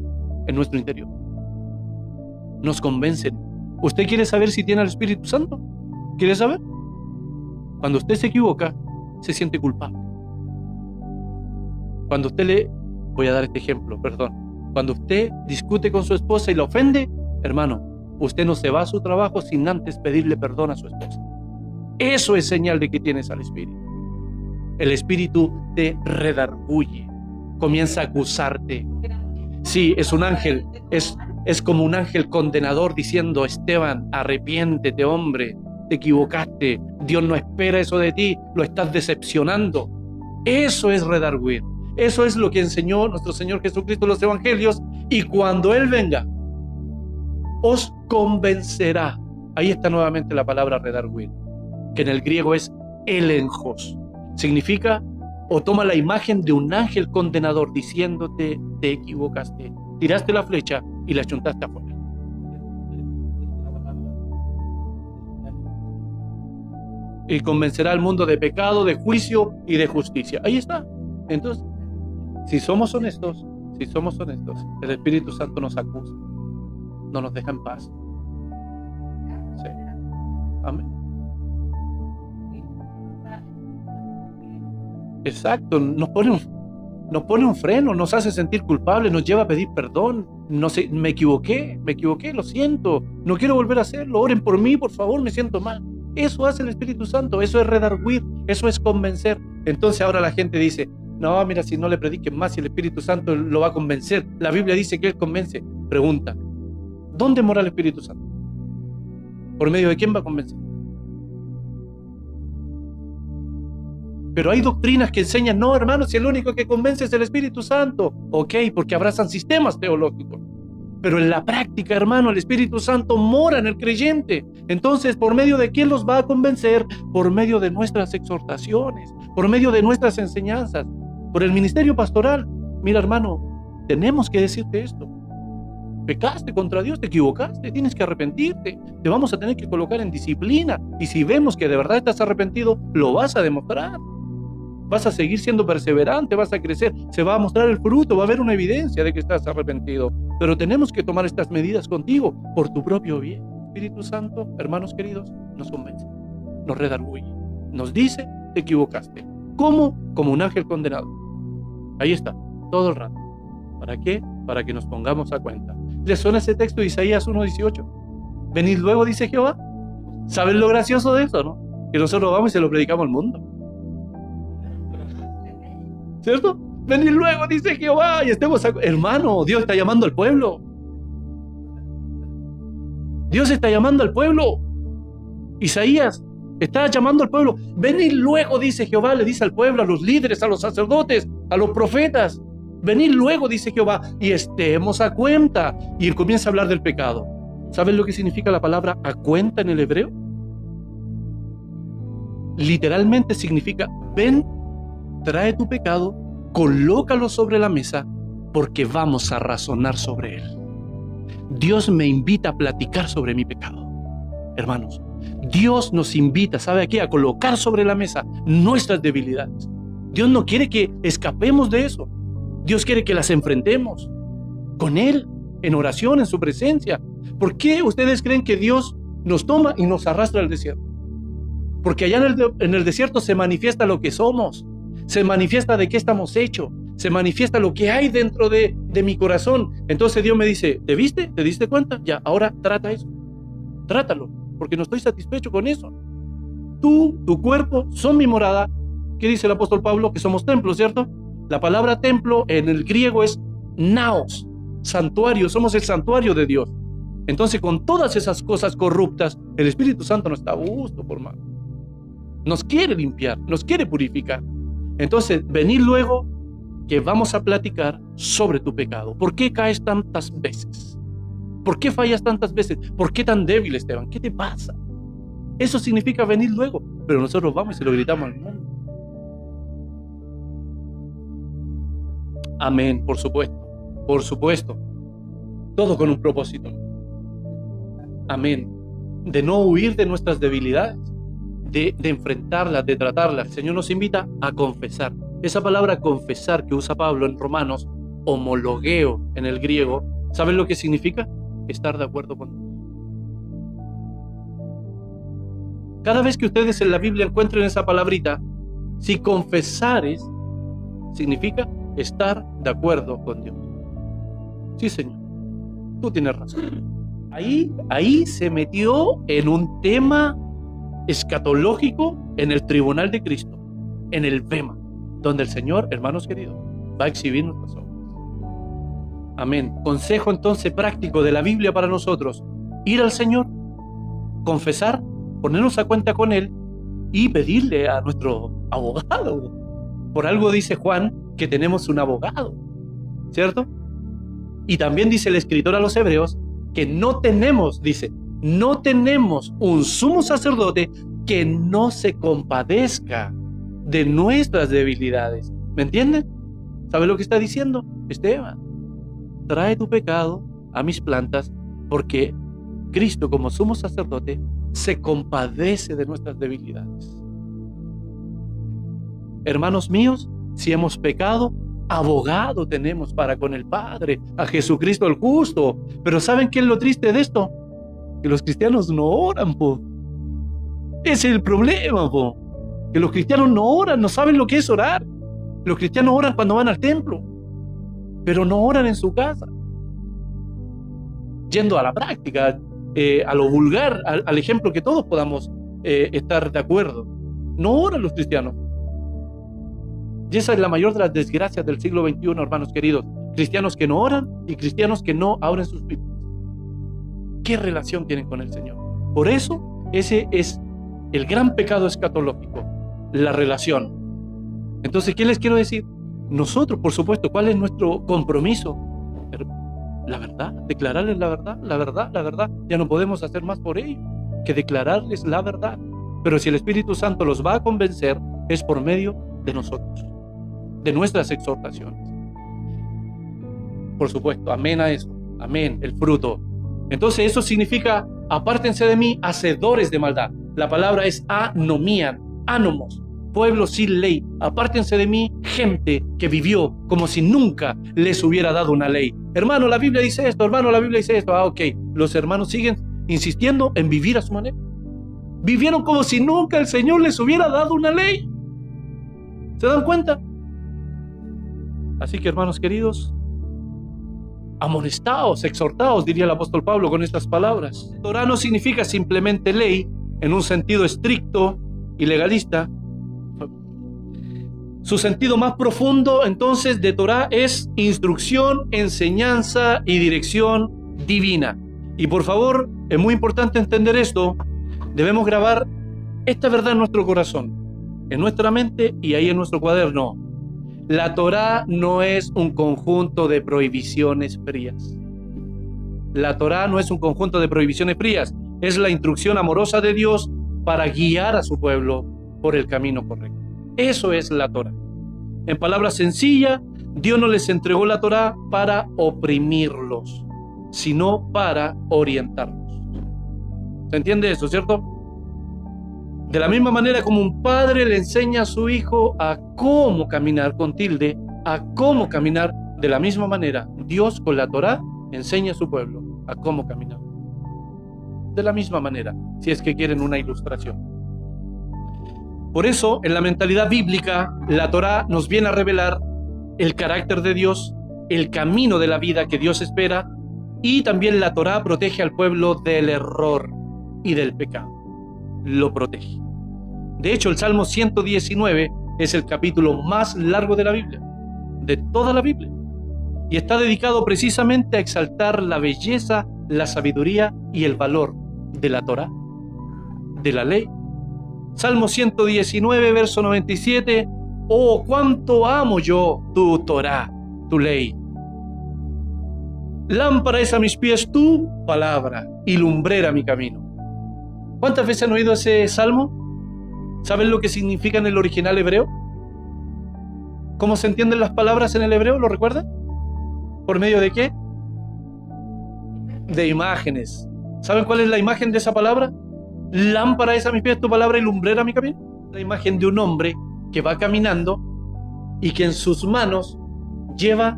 Speaker 2: en nuestro interior. Nos convencen. ¿Usted quiere saber si tiene al Espíritu Santo? ¿Quiere saber? Cuando usted se equivoca, se siente culpable. Cuando usted voy a dar este ejemplo, perdón. Cuando usted discute con su esposa y la ofende, hermano, usted no se va a su trabajo sin antes pedirle perdón a su esposa. Eso es señal de que tienes al Espíritu. El Espíritu te redarguye, comienza a acusarte. Sí, es un ángel, es como un ángel condenador diciendo, Esteban, arrepiéntete, hombre, te equivocaste, Dios no espera eso de ti, lo estás decepcionando. Eso es redarguir. Eso es lo que enseñó nuestro Señor Jesucristo en los Evangelios, y cuando Él venga, os convencerá. Ahí está nuevamente la palabra redarguir, que en el griego es elenjos. Significa, o toma la imagen de un ángel condenador diciéndote, te equivocaste, tiraste la flecha y la chuntaste afuera. Y convencerá al mundo de pecado, de juicio y de justicia. Ahí está. Entonces, si somos honestos, el Espíritu Santo nos acusa, no nos deja en paz. Sí. Amén. Exacto, nos pone un freno, nos hace sentir culpables, nos lleva a pedir perdón. No sé, me equivoqué, lo siento, no quiero volver a hacerlo, oren por mí, por favor, me siento mal. Eso hace el Espíritu Santo, eso es redarguir, eso es convencer. Entonces ahora la gente dice, no, mira, si no le prediquen más, si el Espíritu Santo lo va a convencer. La Biblia dice que Él convence. Pregunta, ¿dónde mora el Espíritu Santo? ¿Por medio de quién va a convencer? Pero hay doctrinas que enseñan, no, hermanos, si el único que convence es el Espíritu Santo. Ok, porque abrazan sistemas teológicos. Pero en la práctica, hermano, el Espíritu Santo mora en el creyente. Entonces, ¿por medio de quién los va a convencer? Por medio de nuestras exhortaciones, por medio de nuestras enseñanzas, por el ministerio pastoral. Mira, hermano, tenemos que decirte esto. Pecaste contra Dios, te equivocaste, tienes que arrepentirte. Te vamos a tener que colocar en disciplina. Y si vemos que de verdad estás arrepentido, lo vas a demostrar. Vas a seguir siendo perseverante, vas a crecer, se va a mostrar el fruto, va a haber una evidencia de que estás arrepentido. Pero tenemos que tomar estas medidas contigo por tu propio bien. Espíritu Santo, hermanos queridos, nos convence, nos redarguye, nos dice, te equivocaste. ¿Cómo? Como un ángel condenado. Ahí está, todo el rato. ¿Para qué? Para que nos pongamos a cuenta. ¿Les suena ese texto de Isaías 1:18? Venid luego, dice Jehová. ¿Saben lo gracioso de eso, no? Que nosotros vamos y se lo predicamos al mundo. ¿Cierto? Venid luego, dice Jehová, y estemos hermano, Dios está llamando al pueblo. Dios está llamando al pueblo. Isaías está llamando al pueblo. Venid luego, dice Jehová, le dice al pueblo, a los líderes, a los sacerdotes, a los profetas. Venid luego, dice Jehová, y estemos a cuenta. Y él comienza a hablar del pecado. ¿Saben lo que significa la palabra a cuenta en el hebreo? Literalmente significa, ven, trae tu pecado, colócalo sobre la mesa, porque vamos a razonar sobre él. Dios me invita a platicar sobre mi pecado. Hermanos, Dios nos invita, ¿sabe a qué? A colocar sobre la mesa nuestras debilidades. Dios no quiere que escapemos de eso. Dios quiere que las enfrentemos con Él, en oración, en su presencia. ¿Por qué ustedes creen que Dios nos toma y nos arrastra al desierto? Porque allá en el desierto se manifiesta lo que somos. Se manifiesta de qué estamos hechos, se manifiesta lo que hay dentro de mi corazón. Entonces Dios me dice, ¿te viste? ¿Te diste cuenta? Ya, ahora trata eso, trátalo, porque no estoy satisfecho con eso. Tú, tu cuerpo, son mi morada. ¿Qué dice el apóstol Pablo? Que somos templos, ¿cierto? La palabra templo en el griego es naos, santuario, somos el santuario de Dios. Entonces con todas esas cosas corruptas, el Espíritu Santo no está a gusto, por más. Nos quiere limpiar, nos quiere purificar. Entonces, venid luego que vamos a platicar sobre tu pecado. ¿Por qué caes tantas veces? ¿Por qué fallas tantas veces? ¿Por qué tan débil, Esteban? ¿Qué te pasa? Eso significa venir luego, pero nosotros vamos y se lo gritamos al mundo. Amén, por supuesto, por supuesto. Todo con un propósito. Amén. De no huir de nuestras debilidades, de enfrentarlas, de tratarlas. El Señor nos invita a confesar. Esa palabra confesar que usa Pablo en Romanos, homologueo en el griego, ¿saben lo que significa? Estar de acuerdo con Dios. Cada vez que ustedes en la Biblia encuentren esa palabrita, si confesares, significa estar de acuerdo con Dios. Sí, Señor, tú tienes razón. Ahí se metió en un tema escatológico en el tribunal de Cristo, en el bema, donde el Señor, hermanos queridos, va a exhibir nuestras obras. Amén. Consejo entonces práctico de la Biblia para nosotros: ir al Señor, confesar, ponernos a cuenta con Él y pedirle a nuestro abogado. Por algo dice Juan que tenemos un abogado, ¿cierto? Y también dice el escritor a los Hebreos que no tenemos, dice, no tenemos un sumo sacerdote que no se compadezca de nuestras debilidades. ¿Me entienden? ¿Sabe lo que está diciendo? Esteban, trae tu pecado a mis plantas, porque Cristo como sumo sacerdote se compadece de nuestras debilidades. Hermanos míos, si hemos pecado, abogado tenemos para con el Padre, a Jesucristo el justo. Pero ¿saben qué es lo triste de esto? Que los cristianos no oran, po. Ese es el problema, po. Que los cristianos no oran, no saben lo que es orar. Los cristianos oran cuando van al templo, pero no oran en su casa. Yendo a la práctica, a lo vulgar, al ejemplo que todos podamos estar de acuerdo. No oran los cristianos. Y esa es la mayor de las desgracias del siglo XXI, hermanos queridos. Cristianos que no oran y cristianos que no abren sus Biblias. ¿Qué relación tienen con el Señor? Por eso, ese es el gran pecado escatológico, la relación. Entonces, ¿qué les quiero decir? Nosotros, por supuesto, ¿cuál es nuestro compromiso? La verdad, declararles la verdad, la verdad, la verdad. Ya no podemos hacer más por ellos que declararles la verdad. Pero si el Espíritu Santo los va a convencer, es por medio de nosotros, de nuestras exhortaciones. Por supuesto, amén a eso, amén, el fruto. Entonces eso significa, apártense de mí, hacedores de maldad. La palabra es anomían, ánomos, pueblo sin ley. Apártense de mí, gente que vivió como si nunca les hubiera dado una ley. Hermano, la Biblia dice esto, hermano, la Biblia dice esto. Ok, los hermanos siguen insistiendo en vivir a su manera. Vivieron como si nunca el Señor les hubiera dado una ley. ¿Se dan cuenta? Así que, hermanos queridos, amonestaos, exhortaos, diría el apóstol Pablo con estas palabras. Torah no significa simplemente ley en un sentido estricto y legalista. Su sentido más profundo, entonces, de Torah es instrucción, enseñanza y dirección divina. Y por favor, es muy importante entender esto. Debemos grabar esta verdad en nuestro corazón, en nuestra mente y ahí en nuestro cuaderno. La Torá no es un conjunto de prohibiciones frías. La Torá no es un conjunto de prohibiciones frías. Es la instrucción amorosa de Dios para guiar a su pueblo por el camino correcto. Eso es la Torá. En palabras sencillas, Dios no les entregó la Torá para oprimirlos, sino para orientarlos. ¿Se entiende eso, cierto? De la misma manera como un padre le enseña a su hijo a cómo caminar con tilde, a cómo caminar, de la misma manera Dios con la Torá enseña a su pueblo a cómo caminar. De la misma manera, si es que quieren una ilustración. Por eso, en la mentalidad bíblica, la Torá nos viene a revelar el carácter de Dios, el camino de la vida que Dios espera, y también la Torá protege al pueblo del error y del pecado. Lo protege. De hecho, el Salmo 119 es el capítulo más largo de la Biblia, de toda la Biblia, y está dedicado precisamente a exaltar la belleza, la sabiduría y el valor de la Torá, de la ley. Salmo 119, verso 97, oh, cuánto amo yo tu Torá, tu ley. Lámpara es a mis pies tu palabra y lumbrera mi camino. ¿Cuántas veces han oído ese salmo? ¿Saben lo que significa en el original hebreo? ¿Cómo se entienden las palabras en el hebreo? ¿Lo recuerdan? ¿Por medio de qué? De imágenes. ¿Saben cuál es la imagen de esa palabra? Lámpara es a mis pies tu palabra y lumbrera mi camino. La imagen de un hombre que va caminando y que en sus manos lleva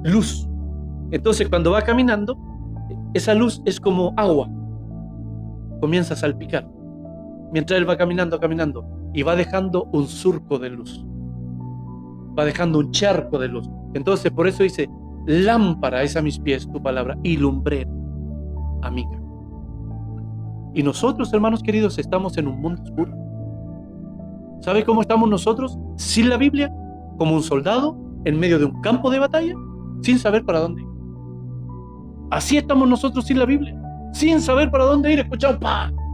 Speaker 2: luz. Entonces, cuando va caminando, esa luz es como agua. Comienza a salpicar mientras él va caminando y va dejando un surco de luz, va dejando un charco de luz. Entonces por eso dice, lámpara es a mis pies tu palabra y lumbrera a mi camino. Y nosotros, hermanos queridos, estamos en un mundo oscuro. ¿Sabe cómo estamos nosotros? Sin la Biblia, como un soldado en medio de un campo de batalla, sin saber para dónde ir. Así estamos nosotros sin la Biblia, sin saber para dónde ir, escuchamos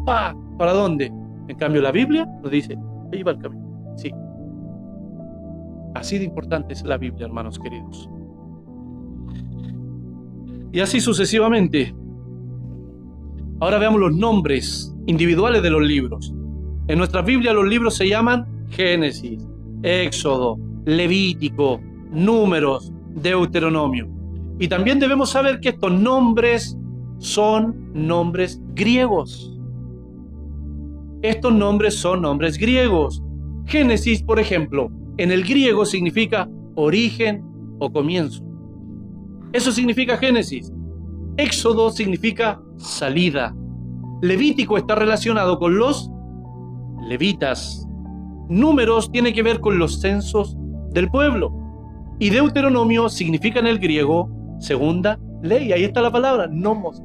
Speaker 2: ¿para dónde? En cambio la Biblia nos dice, ahí va el camino. Sí. Así de importante es la Biblia, hermanos queridos. Y así sucesivamente. Ahora veamos los nombres individuales de los libros. En nuestra Biblia los libros se llaman Génesis, Éxodo, Levítico, Números, Deuteronomio. Y también debemos saber que estos nombres son nombres griegos. Estos nombres son nombres griegos. Génesis, por ejemplo, en el griego significa origen o comienzo. Eso significa Génesis. Éxodo significa salida. Levítico está relacionado con los levitas. Números tiene que ver con los censos del pueblo. Y Deuteronomio significa en el griego segunda ley. Ahí está la palabra, nomos.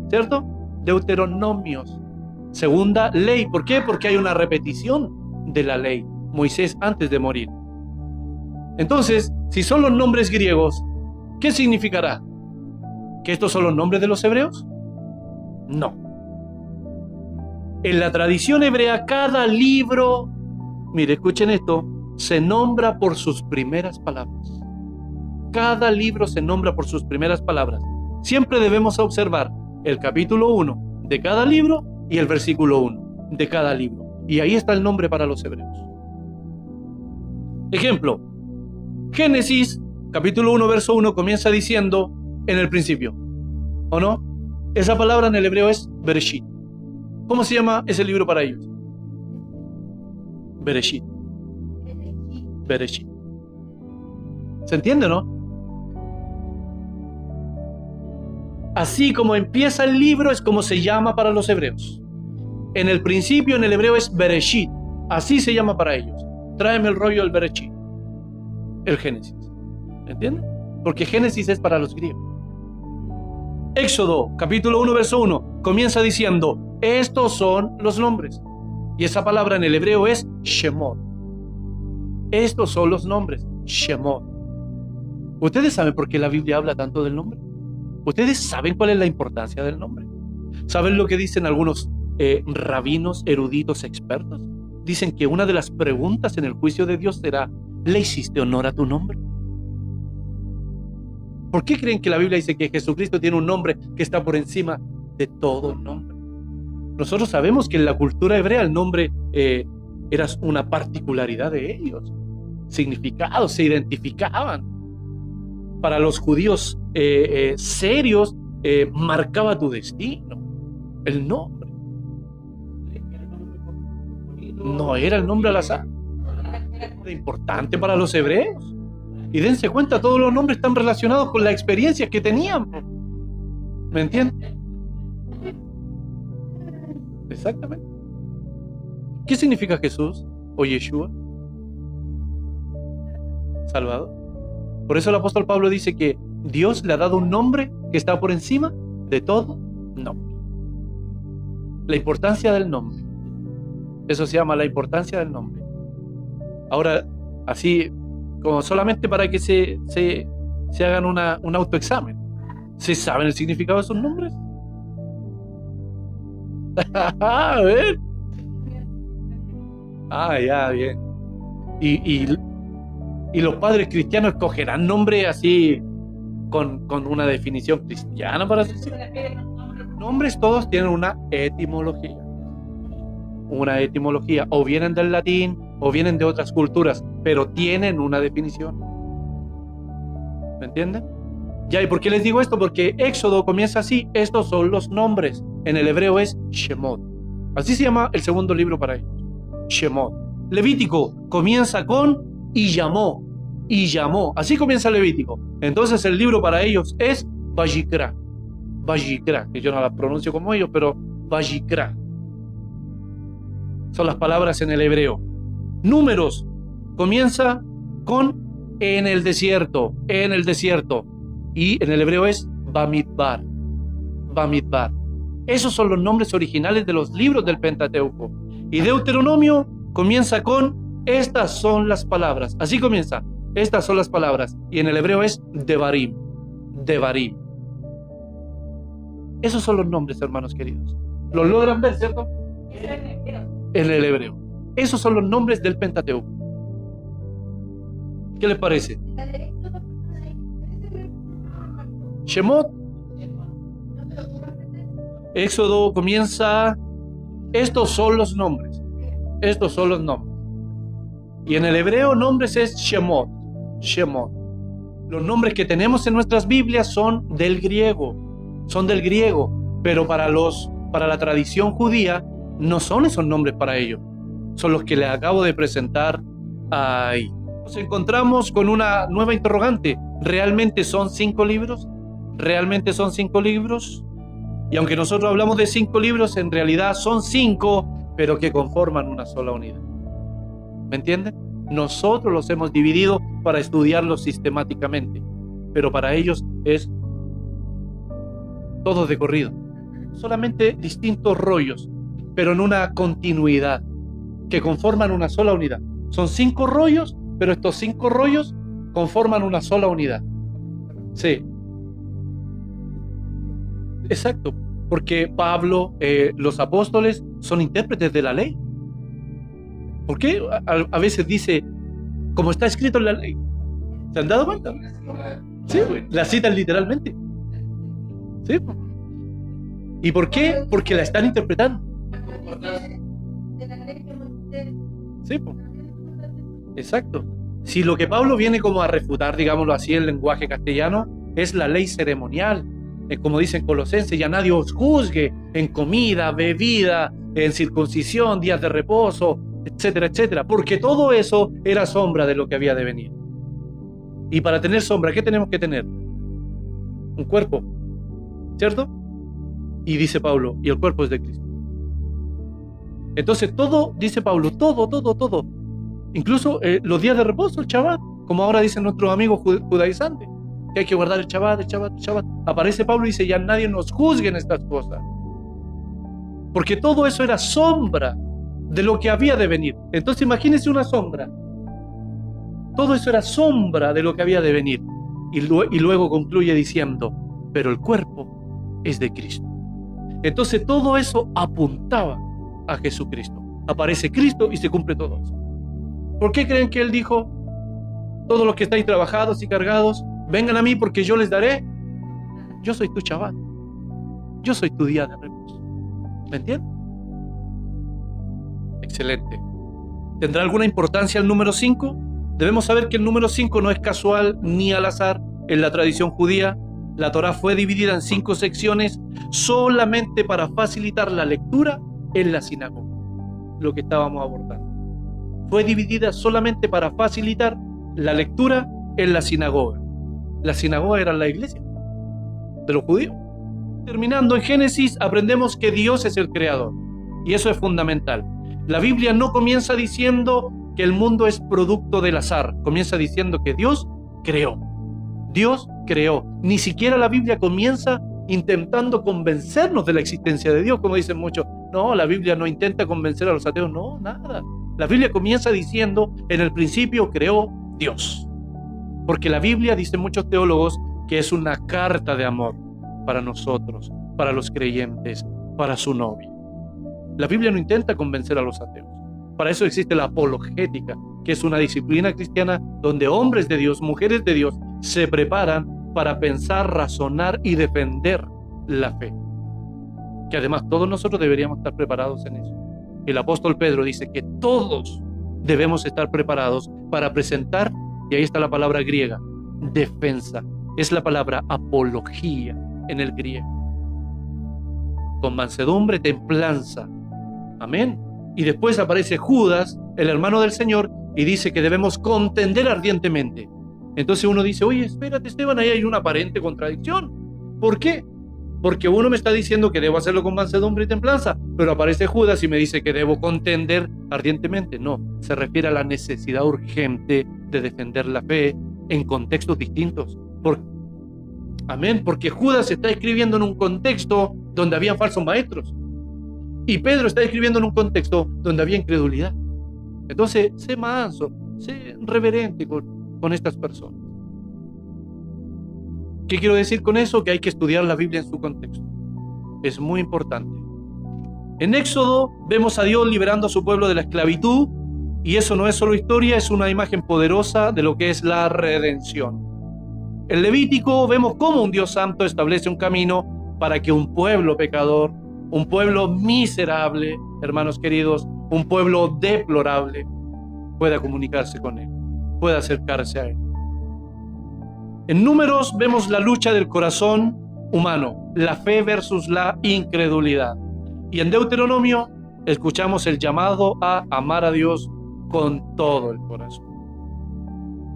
Speaker 2: ¿Cierto? Deuteronomios. Segunda ley. ¿Por qué? Porque hay una repetición de la ley. Moisés antes de morir. Entonces, si son los nombres griegos, ¿qué significará? ¿Que estos son los nombres de los hebreos? No. En la tradición hebrea, cada libro, mire, escuchen esto, se nombra por sus primeras palabras. Cada libro se nombra por sus primeras palabras. Siempre debemos observar el capítulo 1 de cada libro y el versículo 1 de cada libro. Y ahí está el nombre para los hebreos. Ejemplo, Génesis, capítulo 1, verso 1, comienza diciendo en el principio, ¿o no? Esa palabra en el hebreo es Bereshit. ¿Cómo se llama ese libro para ellos? Bereshit. Bereshit. ¿Se entiende, no? Así como empieza el libro es como se llama para los hebreos. En el principio en el hebreo es Bereshit. Así se llama para ellos. Tráeme el rollo del Bereshit. El Génesis. ¿Entienden? Porque Génesis es para los griegos. Éxodo, capítulo 1, verso 1, comienza diciendo, estos son los nombres. Y esa palabra en el hebreo es Shemot. Estos son los nombres, Shemot. ¿Ustedes saben por qué la Biblia habla tanto del nombre? ¿Ustedes saben cuál es la importancia del nombre? ¿Saben lo que dicen algunos rabinos, eruditos, expertos? Dicen que una de las preguntas en el juicio de Dios será, ¿le hiciste honor a tu nombre? ¿Por qué creen que la Biblia dice que Jesucristo tiene un nombre que está por encima de todo nombre? Nosotros sabemos que en la cultura hebrea el nombre era una particularidad de ellos. Significados, se identificaban. Para los judíos serios, marcaba tu destino. El nombre. No era el nombre al azar. Era importante para los hebreos. Y dense cuenta, todos los nombres están relacionados con las experiencias que tenían. ¿Me entienden? Exactamente. ¿Qué significa Jesús o Yeshua? Salvador. Por eso el apóstol Pablo dice que Dios le ha dado un nombre que está por encima de todo nombre. La importancia del nombre. Eso se llama la importancia del nombre. Ahora, así como solamente para que se hagan un autoexamen. ¿Se saben el significado de esos nombres? A ver. Ya, bien. Y los padres cristianos escogerán nombres así con una definición cristiana para sus hijos. Nombres todos tienen una etimología. Una etimología. O vienen del latín o vienen de otras culturas, pero tienen una definición. ¿Me entienden? Ya, ¿y por qué les digo esto? Porque Éxodo comienza así. Estos son los nombres. En el hebreo es Shemot. Así se llama el segundo libro para ellos. Shemot. Levítico comienza con y llamó. Y llamó. Así comienza Levítico. Entonces el libro para ellos es Vayikra. Vayikra, que yo no la pronuncio como ellos, pero Vayikra. Son las palabras en el hebreo. Números comienza con en el desierto, en el desierto. Y en el hebreo es Bamidbar. Bamidbar. Esos son los nombres originales de los libros del Pentateuco. Y Deuteronomio comienza con estas son las palabras. Así comienza. Estas son las palabras. Y en el hebreo es Devarim. Devarim. Esos son los nombres, hermanos queridos. ¿Los logran ver, cierto? En el hebreo. Esos son los nombres del Pentateuco. ¿Qué les parece? Shemot. Éxodo comienza. Estos son los nombres. Estos son los nombres. Y en el hebreo nombres es Shemot. Shemot. Los nombres que tenemos en nuestras Biblias son del griego. Son del griego. Pero para la tradición judía no son esos nombres para ellos. Son los que les acabo de presentar ahí. Nos encontramos con una nueva interrogante. ¿Realmente son 5 libros? ¿Realmente son 5 libros? Y aunque nosotros hablamos de 5 libros, en realidad son 5, pero que conforman una sola unidad. ¿Me entienden? Nosotros los hemos dividido para estudiarlos sistemáticamente, pero para ellos es todo de corrido. Solamente distintos rollos, pero en una continuidad, que conforman una sola unidad. Son 5 rollos, pero estos 5 rollos conforman una sola unidad. Sí. Exacto, porque Pablo, los apóstoles son intérpretes de la ley. ¿Por qué a veces dice como está escrito en la ley. ¿Se han dado cuenta? Sí, la citan literalmente. ¿Sí? ¿Y por qué? Porque la están interpretando. Sí, exacto. Si lo que Pablo viene como a refutar, digámoslo así, en lenguaje castellano, es la ley ceremonial. Como dicen Colosenses, ya nadie os juzgue en comida, bebida, en circuncisión, días de reposo, etcétera, etcétera. Porque todo eso era sombra de lo que había de venir. Y para tener sombra, ¿qué tenemos que tener? Un cuerpo, ¿cierto? Y dice Pablo, y el cuerpo es de Cristo. Entonces todo, dice Pablo, todo. Incluso los días de reposo, el Shabbat, como ahora dicen nuestros amigos judaizantes, que hay que guardar el Shabbat. Aparece Pablo y dice, ya nadie nos juzgue en estas cosas. Porque todo eso era sombra de lo que había de venir. Entonces imagínense una sombra. Todo eso era sombra de lo que había de venir. Y luego concluye diciendo, pero el cuerpo es de Cristo. Entonces todo eso apuntaba a Jesucristo. Aparece Cristo y se cumple todo eso. ¿Por qué creen que Él dijo, todos los que estáis trabajados y cargados, vengan a mí porque yo les daré? Yo soy tu Shabbat. Yo soy tu día de reposo. ¿Me entienden? Excelente. ¿Tendrá alguna importancia el número 5? Debemos saber que el número 5 no es casual ni al azar. En la tradición judía, la Torá fue dividida en 5 secciones solamente para facilitar la lectura en la sinagoga. Lo que estábamos abordando. Fue dividida solamente para facilitar la lectura en la sinagoga. La sinagoga era la iglesia de los judíos. Terminando en Génesis, aprendemos que Dios es el creador. Y eso es fundamental. La Biblia no comienza diciendo que el mundo es producto del azar. Comienza diciendo que Dios creó. Dios creó. Ni siquiera la Biblia comienza intentando convencernos de la existencia de Dios, como dicen muchos. No, la Biblia no intenta convencer a los ateos. No, nada. La Biblia comienza diciendo, en el principio creó Dios. Porque la Biblia, dicen muchos teólogos, que es una carta de amor para nosotros, para los creyentes, para su novia. La Biblia no intenta convencer a los ateos. Para eso existe la apologética, que es una disciplina cristiana donde hombres de Dios, mujeres de Dios, se preparan para pensar, razonar y defender la fe. Que además todos nosotros deberíamos estar preparados en eso. El apóstol Pedro dice que todos debemos estar preparados para presentar, y ahí está la palabra griega, defensa. Es la palabra apología en el griego. Con mansedumbre, templanza. Amén. Y después aparece Judas, el hermano del Señor, y dice que debemos contender ardientemente. Entonces uno dice, oye, espérate, Esteban, ahí hay una aparente contradicción. ¿Por qué? Porque uno me está diciendo que debo hacerlo con mansedumbre y templanza, pero aparece Judas y me dice que debo contender ardientemente. No, se refiere a la necesidad urgente de defender la fe en contextos distintos. Amén, porque Judas está escribiendo en un contexto donde había falsos maestros. Y Pedro está escribiendo en un contexto donde había incredulidad. Entonces, sé manso, sé reverente con estas personas. ¿Qué quiero decir con eso? Que hay que estudiar la Biblia en su contexto. Es muy importante. En Éxodo vemos a Dios liberando a su pueblo de la esclavitud, y eso no es solo historia, es una imagen poderosa de lo que es la redención. En Levítico vemos cómo un Dios santo establece un camino para que un pueblo pecador, un pueblo miserable, hermanos queridos, un pueblo deplorable, pueda comunicarse con Él, pueda acercarse a Él. En Números vemos la lucha del corazón humano, la fe versus la incredulidad. Y en Deuteronomio escuchamos el llamado a amar a Dios con todo el corazón.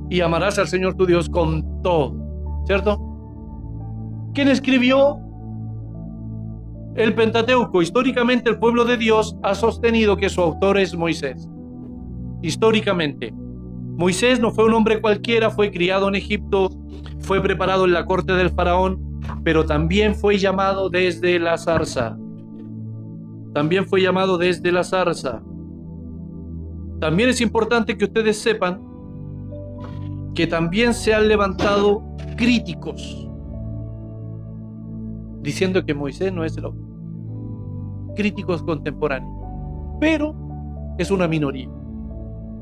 Speaker 2: Y amarás al Señor tu Dios con todo, ¿cierto? ¿Quién escribió el Pentateuco? Históricamente el pueblo de Dios ha sostenido que su autor es Moisés. Históricamente. Moisés no fue un hombre cualquiera, fue criado en Egipto, fue preparado en la corte del faraón, pero también fue llamado desde la zarza. También fue llamado desde la zarza. También es importante que ustedes sepan que también se han levantado críticos diciendo que Moisés no es el autor. Críticos contemporáneos. Pero es una minoría.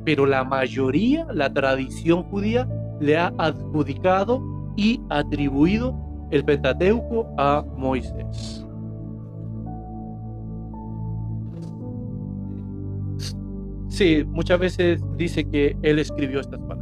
Speaker 2: pero la mayoría, la tradición judía, le ha adjudicado y atribuido el Pentateuco a Moisés. Sí, muchas veces dice que él escribió estas palabras.